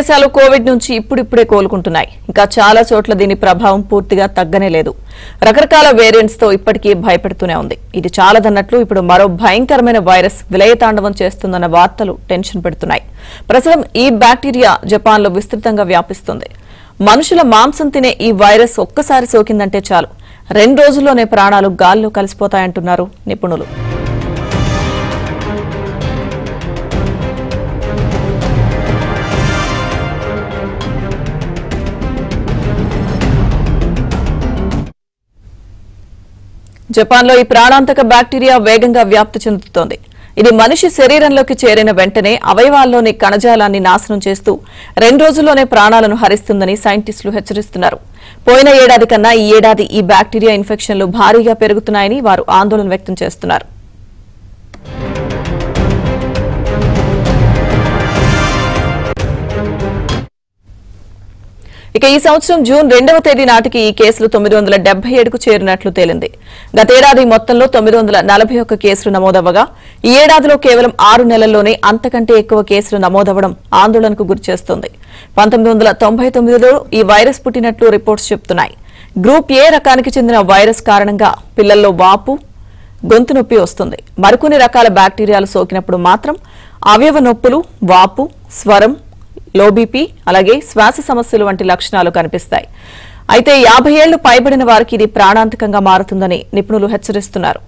దేశాలు కోవిడ్ నుంచి ఇప్పుడిప్పుడే కోలుకుంటున్నాయి. ఇంకా చాలా చోట్ల దీని ప్రభావం పూర్తిగా తగ్గనే లేదు. రకరకాల వేరియంట్స్ తో ఇప్పటికీ భయపెడుతూనే ఉంది. ఇది చాలదన్నట్లు ఇప్పుడు మరో భయంకరమైన వైరస్ విలయతాండవం చేస్తుందన్న వార్తలు టెన్షన్ పెడుతున్నాయి. ప్రస్తుతం ఈ బ్యాక్టీరియా జపాన్లో విస్తృతంగా వ్యాపిస్తుంది. మనుషుల మాంసం తినే ఈ వైరస్ ఒక్కసారి సోకిందంటే చాలు 2 రోజుల్లోనే ప్రాణాలు గాల్లో కలిసిపోతాయంటున్నారు నిపుణులు. జపాన్లో ఈ ప్రాణాంతక బ్యాక్టీరియా వేగంగా వ్యాప్తి చెందుతోంది. ఇది మనిషి శరీరంలోకి చేరిన వెంటనే అవయవాల్లోని కణజాలాన్ని నాశనం చేస్తూ 2 రోజుల్లోనే ప్రాణాలను హరిస్తుందని సైంటిస్టులు హెచ్చరిస్తున్నారు. పోయిన ఏడాది కన్నా ఈ ఏడాది ఈ బ్యాక్టీరియా ఇన్ఫెక్షన్లు భారీగా పెరుగుతున్నాయని వారు ఆందోళన వ్యక్తం చేస్తున్నారు. ఇక ఈ సంవత్సరం జూన్ 2వ తేదీ నాటికి ఈ కేసులు 977కు చేరినట్లు తేలింది. గతేడాది మొత్తంలో 941 కేసులు నమోదవ్వగా ఈ ఏడాదిలో కేవలం 6 నెలల్లోనే అంతకంటే ఎక్కువ కేసులు నమోదవ్వడం ఆందోళనకు గురిచేస్తోంది. 1999లో ఈ వైరస్ పుట్టినట్లు రిపోర్ట్స్ చెబుతున్నాయి. గ్రూప్ ఏ రకానికి చెందిన వైరస్ కారణంగా పిల్లల్లో వాపు, గొంతు నొప్పి వస్తుంది. మరికొన్ని రకాల బ్యాక్టీరియాలు సోకినప్పుడు మాత్రం అవయవ నొప్పులు, వాపు, స్వరం, లో బీపీ, అలాగే శ్వాస సమస్యలు వంటి లక్షణాలు కనిపిస్తాయి. అయితే 50 ఏళ్లు పైబడిన వారికి ఇది ప్రాణాంతకంగా మారుతుందని నిపుణులు హెచ్చరిస్తున్నారు.